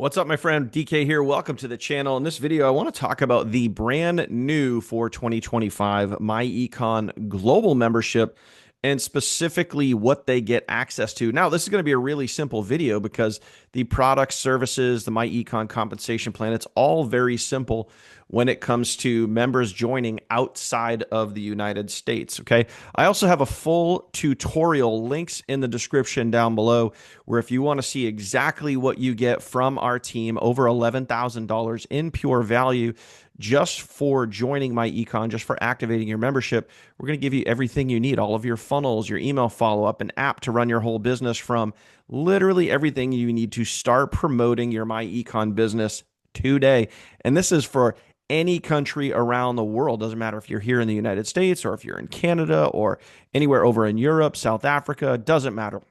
What's up, my friend? DK here. Welcome to the channel. In this video, I want to talk about the brand new for 2025 myEcon Global Membership and specifically what they get access to. Now, this is going to be a really simple video because the products, services, the myEcon compensation plan, it's all very simple when it comes to members joining outside of the United States. Okay. I also have a full tutorial links in the description down below where if you want to see exactly what you get from our team, over $11,000 in pure value just for joining myEcon, just for activating your membership, we're going to give you everything you need, all of your funnels, your email follow-up, an app to run your whole business from, literally everything you need to start promoting your myEcon business today. And this is for any country around the world. Doesn't matter if you're here in the United States or if you're in Canada or anywhere over in Europe, South Africa, doesn't matter.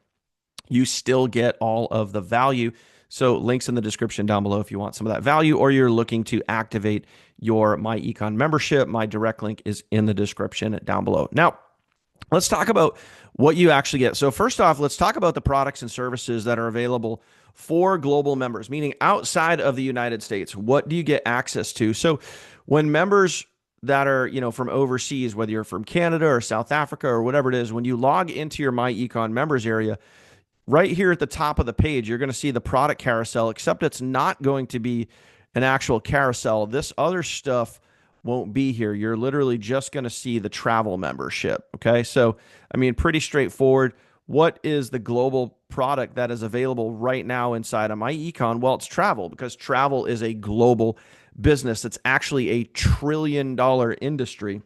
You still get all of the value. So links in the description down below if you want some of that value or you're looking to activate your myEcon membership. My direct link is in the description down below. Now, let's talk about what you actually get. So first off, let's talk about the products and services that are available for global members, meaning outside of the United States. What do you get access to? So when members that are, from overseas, whether you're from Canada or South Africa or whatever it is, when you log into your myEcon members area, right here at the top of the page, you're going to see the product carousel, except it's not going to be an actual carousel. This other stuff won't be here. You're literally just going to see the travel membership. Okay. So, pretty straightforward. What is the global product that is available right now inside of myEcon? Well, it's travel, because travel is a global business. It's actually a $1 trillion industry.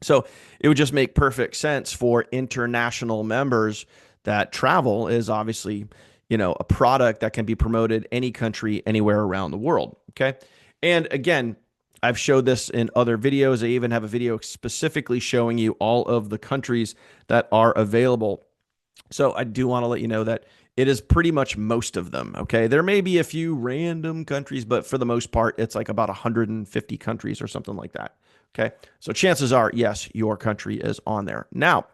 So it would just make perfect sense for international members that travel is obviously, a product that can be promoted any country, anywhere around the world. Okay. And again, I've showed this in other videos. I even have a video specifically showing you all of the countries that are available. So I do want to let you know that it is pretty much most of them. Okay. There may be a few random countries, but for the most part, it's like about 150 countries or something like that. Okay. So chances are, yes, your country is on there. Now,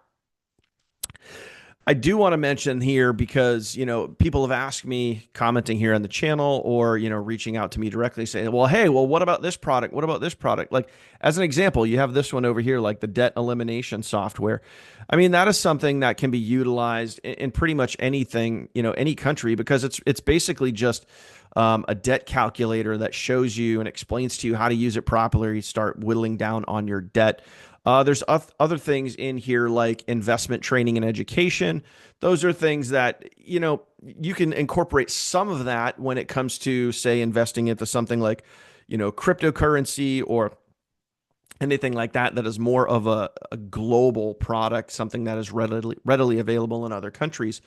I do want to mention here because, people have asked me commenting here on the channel or, reaching out to me directly saying, well, hey, what about this product? What about this product? Like, as an example, you have this one over here, like the debt elimination software. That is something that can be utilized in pretty much anything, any country, because it's basically just a debt calculator that shows you and explains to you how to use it properly, start whittling down on your debt. There's other things in here like investment training and education. Those are things that, you can incorporate some of that when it comes to, say, investing into something like, cryptocurrency or anything like that, that is more of a global product, something that is readily available in other countries.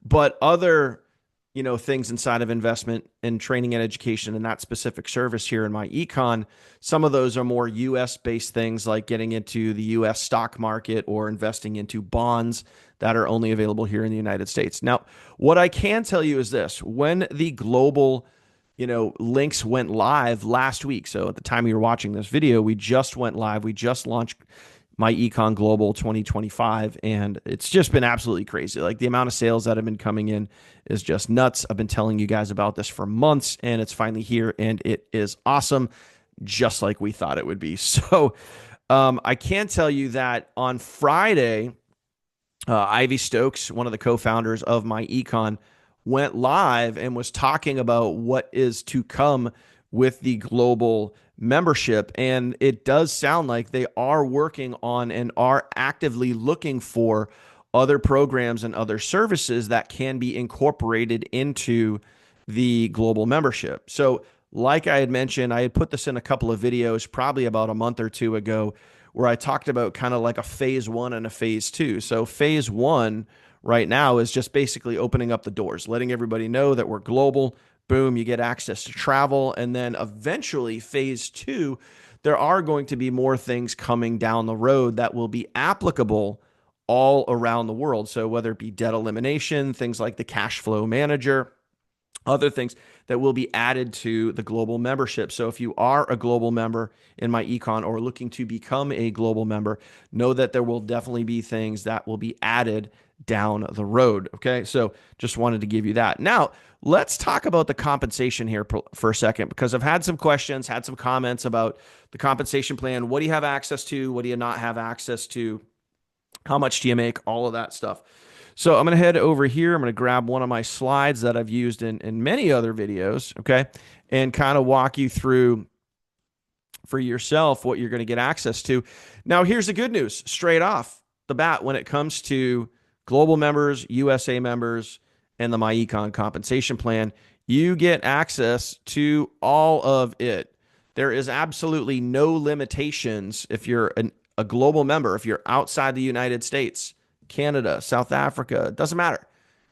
But other things inside of investment and training and education and that specific service here in myEcon, some of those are more US based things like getting into the US stock market or investing into bonds that are only available here in the United States. Now, what I can tell you is this: when the global links went live last week. So at the time you're watching this video, we just went live. We just launched myEcon Global 2025, and it's just been absolutely crazy. Like, the amount of sales that have been coming in is just nuts. I've been telling you guys about this for months, and it's finally here, and it is awesome, just like we thought it would be. So I can tell you that on Friday, Ivy Stokes, one of the co-founders of myEcon, went live and was talking about what is to come with the global membership. And it does sound like they are working on and are actively looking for other programs and other services that can be incorporated into the global membership. So like I had mentioned, I had put this in a couple of videos probably about a month or two ago where I talked about kind of like a phase one and a phase two. So phase one right now is just basically opening up the doors, letting everybody know that we're global. Boom, you get access to travel. And then eventually phase two, there are going to be more things coming down the road that will be applicable all around the world. So whether it be debt elimination, things like the cash flow manager, other things that will be added to the global membership. So if you are a global member in myEcon or looking to become a global member, know that there will definitely be things that will be added down the road. Okay. So just wanted to give you that. Now, let's talk about the compensation here for a second, because I've had some questions, had some comments about the compensation plan. What do you have access to? What do you not have access to? How much do you make? All of that stuff. So I'm going to head over here. I'm going to grab one of my slides that I've used in many other videos, okay, and kind of walk you through for yourself what you're going to get access to. Now, here's the good news straight off the bat when it comes to global members, USA members, and the myEcon compensation plan. You get access to all of it. There is absolutely no limitations if you're a global member, if you're outside the United States, Canada, South Africa, it doesn't matter.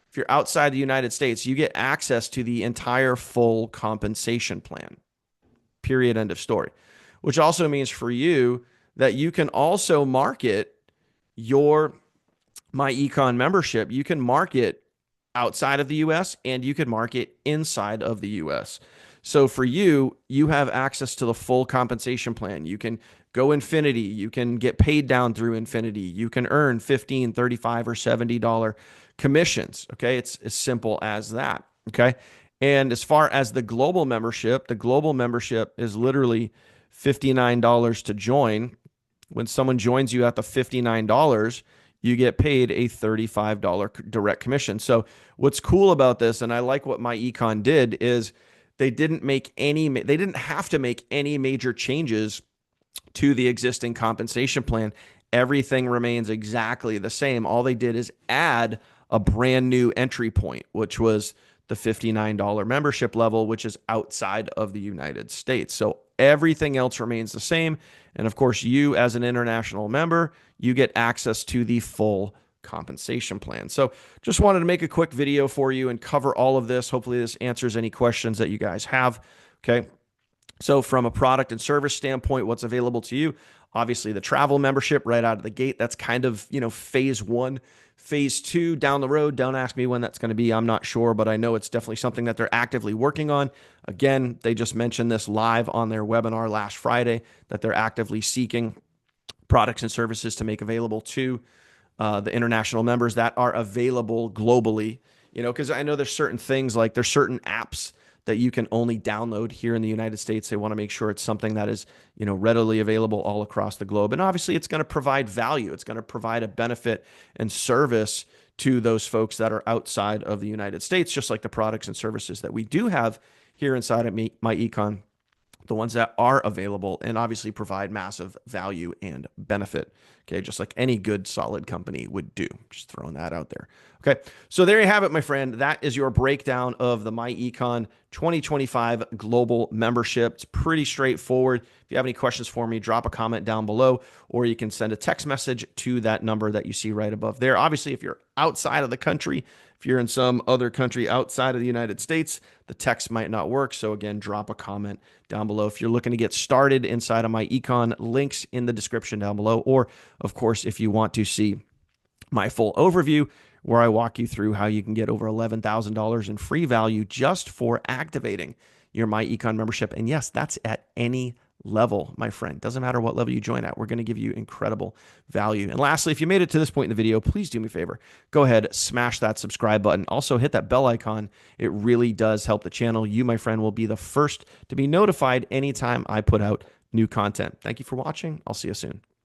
If you're outside the United States, you get access to the entire full compensation plan. Period. End of story. Which also means for you that you can also market your myEcon membership. You can market outside of the US and you can market inside of the US. So for you, you have access to the full compensation plan. You can go infinity. You can get paid down through infinity. You can earn $15, $35, or $70 commissions. Okay. It's as simple as that. Okay. And as far as the global membership is literally $59 to join. When someone joins you at the $59, you get paid a $35 direct commission. So what's cool about this, and I like what myEcon did, is they didn't have to make any major changes to the existing compensation plan. Everything remains exactly the same. All they did is add a brand new entry point, which was the $59 membership level, which is outside of the United States. So everything else remains the same. And of course, you as an international member, you get access to the full compensation plan. So just wanted to make a quick video for you and cover all of this. Hopefully this answers any questions that you guys have. Okay. So from a product and service standpoint, what's available to you? Obviously the travel membership right out of the gate. That's kind of, phase one. Phase two down the road, don't ask me when that's going to be. I'm not sure, but I know it's definitely something that they're actively working on. Again, they just mentioned this live on their webinar last Friday, that they're actively seeking products and services to make available to the international members that are available globally. Because I know there's certain things, like there's certain apps that you can only download here in the United States. They want to make sure it's something that is, readily available all across the globe. And obviously it's going to provide value. It's going to provide a benefit and service to those folks that are outside of the United States, just like the products and services that we do have here inside of myEcon, the ones that are available, and obviously provide massive value and benefit. Okay, just like any good, solid company would do. Just throwing that out there. Okay, so there you have it, my friend. That is your breakdown of the myEcon 2025 global membership. It's pretty straightforward. If you have any questions for me, drop a comment down below, or you can send a text message to that number that you see right above there. Obviously, if you're outside of the country, if you're in some other country outside of the United States, the text might not work. So again, drop a comment down below. If you're looking to get started inside of myEcon, links in the description down below. Or of course, if you want to see my full overview, where I walk you through how you can get over $11,000 in free value just for activating your myEcon membership. And yes, that's at any level, my friend. Doesn't matter what level you join at. We're going to give you incredible value. And lastly, if you made it to this point in the video, please do me a favor. Go ahead, smash that subscribe button. Also hit that bell icon. It really does help the channel. You, my friend, will be the first to be notified anytime I put out new content. Thank you for watching. I'll see you soon.